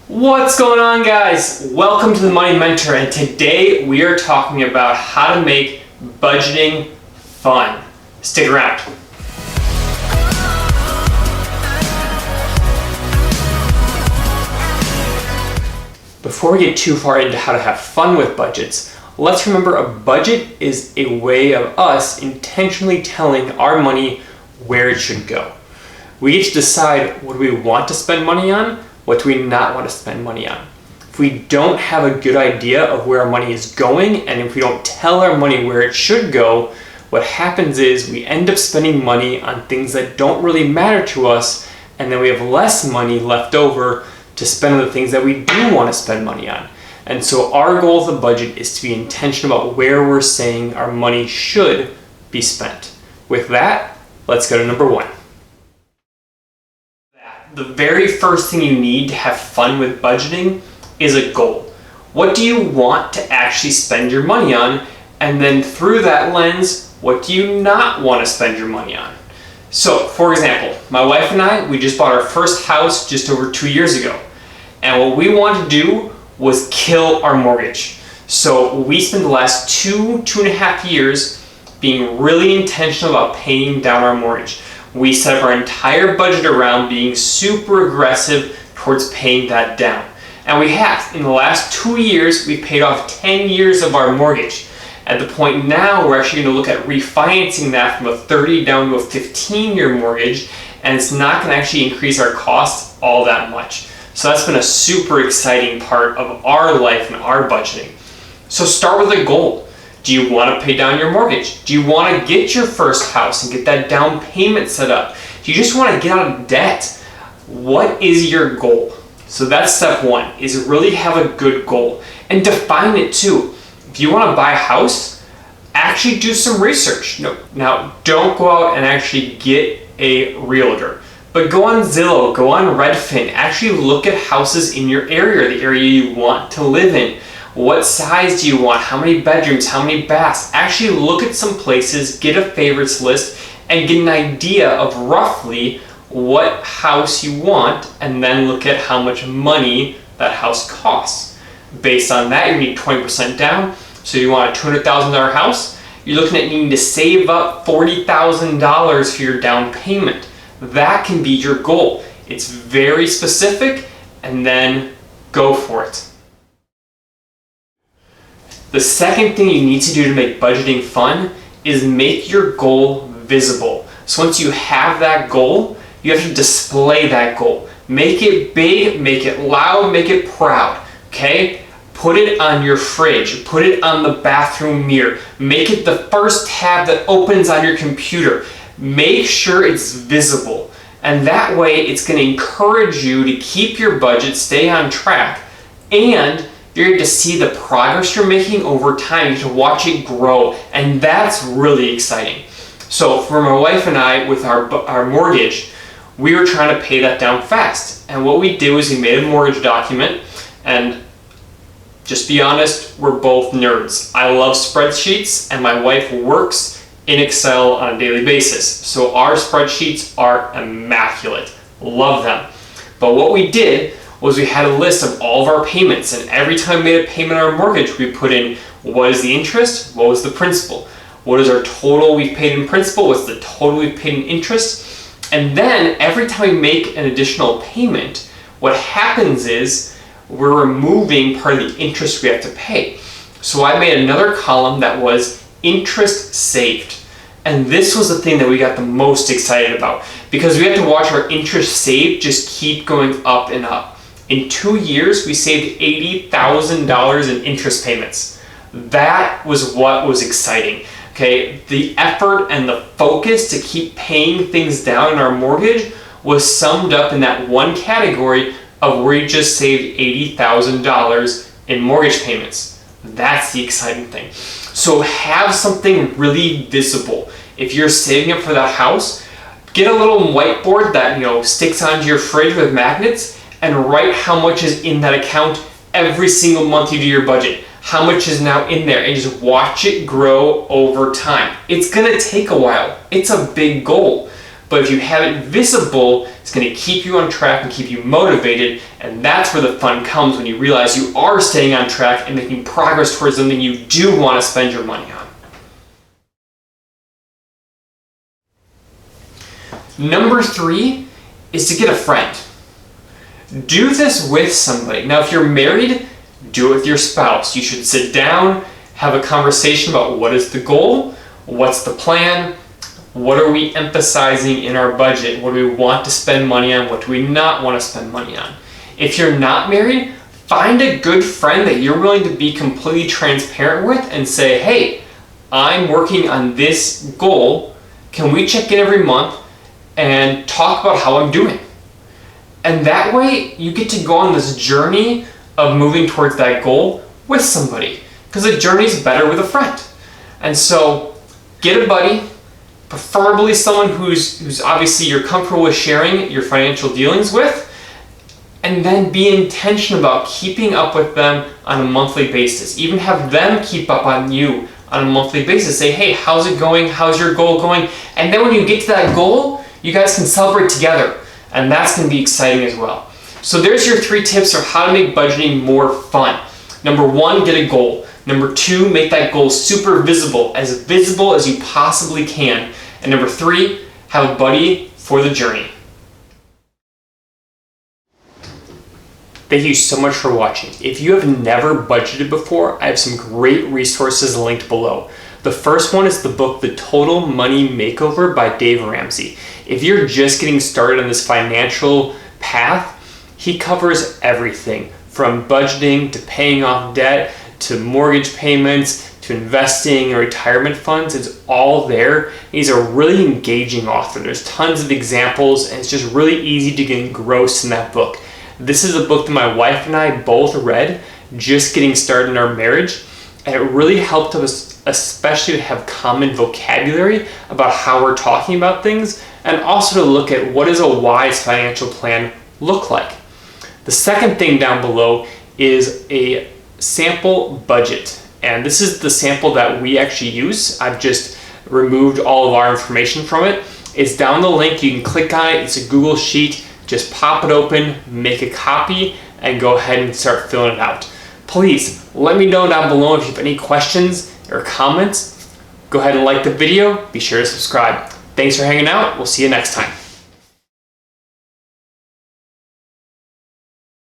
What's going on, guys? Welcome to the Money Mentor, and today we are talking about how to make budgeting fun. Stick around. Before we get too far into how to have fun with budgets, let's remember a budget is a way of us intentionally telling our money where it should go. We get to decide what do we want to spend money on, what do we not want to spend money on. If we don't have a good idea of where our money is going, and if we don't tell our money where it should go, what happens is we end up spending money on things that don't really matter to us, and then we have less money left over to spend on the things that we do want to spend money on. And so our goal with the budget is to be intentional about where we're saying our money should be spent. With that, let's go to number one. The very first thing you need to have fun with budgeting is a goal. What do you want to actually spend your money on? And then through that lens, what do you not want to spend your money on? So, for example, my wife and I, we just bought our first house just over 2 years ago. And what we wanted to do was kill our mortgage. So we spent the last 2.5 years being really intentional about paying down our mortgage. We set up our entire budget around being super aggressive towards paying that down. And we have. In the last 2 years, we've paid off 10 years of our mortgage. At the point now, we're actually going to look at refinancing that from a 30 down to a 15-year mortgage, and it's not going to actually increase our costs all that much. So that's been a super exciting part of our life and our budgeting. So start with a goal. Do you want to pay down your mortgage? Do you want to get your first house and get that down payment set up? Do you just want to get out of debt? What is your goal? So that's step one, is really have a good goal and define it too. If you want to buy a house, actually do some research. Now, don't go out and actually get a realtor, but go on Zillow, go on Redfin, actually look at houses in your area, the area you want to live in. What size do you want? How many bedrooms? How many baths? Actually look at some places, get a favorites list, and get an idea of roughly what house you want, and then look at how much money that house costs. Based on that, you need 20% down. So you want a $200,000 house, you're looking at needing to save up $40,000 for your down payment. That can be your goal. It's very specific, and then go for it. The second thing you need to do to make budgeting fun is make your goal visible. So once you have that goal, you have to display that goal. Make it big, make it loud, make it proud, okay? Put it on your fridge, put it on the bathroom mirror, make it the first tab that opens on your computer. Make sure it's visible. And that way it's going to encourage you to keep your budget, stay on track, and you're going to see the progress you're making over time. You get to watch it grow, and that's really exciting. So for my wife and I, with our mortgage, we were trying to pay that down fast. And what we did was we made a mortgage document, and just be honest, we're both nerds. I love spreadsheets, and my wife works in Excel on a daily basis. So our spreadsheets are immaculate. Love them. But what we did was we had a list of all of our payments, and every time we made a payment on our mortgage, we put in what is the interest, what was the principal, what is our total we've paid in principal, what's the total we've paid in interest, and then every time we make an additional payment, what happens is we're removing part of the interest we have to pay. So I made another column that was interest saved. And this was the thing that we got the most excited about, because we had to watch our interest saved just keep going up and up. In 2 years, we saved $80,000 in interest payments. That was what was exciting. Okay, the effort and the focus to keep paying things down in our mortgage was summed up in that one category of where we just saved $80,000 in mortgage payments. That's the exciting thing. So have something really visible. If you're saving up for that house, get a little whiteboard that sticks onto your fridge with magnets, and write how much is in that account every single month you do your budget. How much is now in there, and just watch it grow over time. It's gonna take a while. It's a big goal. But if you have it visible, it's gonna keep you on track and keep you motivated, And that's where the fun comes, when you realize you are staying on track and making progress towards something you do want to spend your money on. Number 3 is to get a friend. Do this with somebody. Now, if you're married, do it with your spouse. You should sit down, have a conversation about what is the goal, what's the plan, what are we emphasizing in our budget, what do we want to spend money on, what do we not want to spend money on. If you're not married, find a good friend that you're willing to be completely transparent with and say, hey, I'm working on this goal. Can we check in every month and talk about how I'm doing? And that way you get to go on this journey of moving towards that goal with somebody, because the journey is better with a friend. And so get a buddy, preferably someone who's obviously you're comfortable with sharing your financial dealings with, and then be intentional about keeping up with them on a monthly basis. Even have them keep up on you on a monthly basis. Say, hey, how's it going? How's your goal going? And then when you get to that goal, you guys can celebrate together. And that's going to be exciting as well. So there's your 3 tips for how to make budgeting more fun. Number 1, get a goal. Number 2, make that goal super visible as you possibly can. And number 3, have a buddy for the journey. Thank you so much for watching. If you have never budgeted before, I have some great resources linked below. The first one is the book, The Total Money Makeover by Dave Ramsey. If you're just getting started on this financial path, he covers everything from budgeting to paying off debt to mortgage payments to investing and retirement funds. It's all there. He's a really engaging author. There's tons of examples, and it's just really easy to get engrossed in that book. This is a book that my wife and I both read just getting started in our marriage, and it really helped us, especially to have common vocabulary about how we're talking about things, and also to look at what does a wise financial plan look like. The second thing down below is a sample budget, and this is the sample that we actually use. I've just removed all of our information from it. It's down the link. You can click on it. It's a Google Sheet. Just pop it open, make a copy, and go ahead and start filling it out. Please let me know down below if you have any questions or comments. Go ahead and like the video. Be sure to subscribe. Thanks for hanging out. We'll see you next time.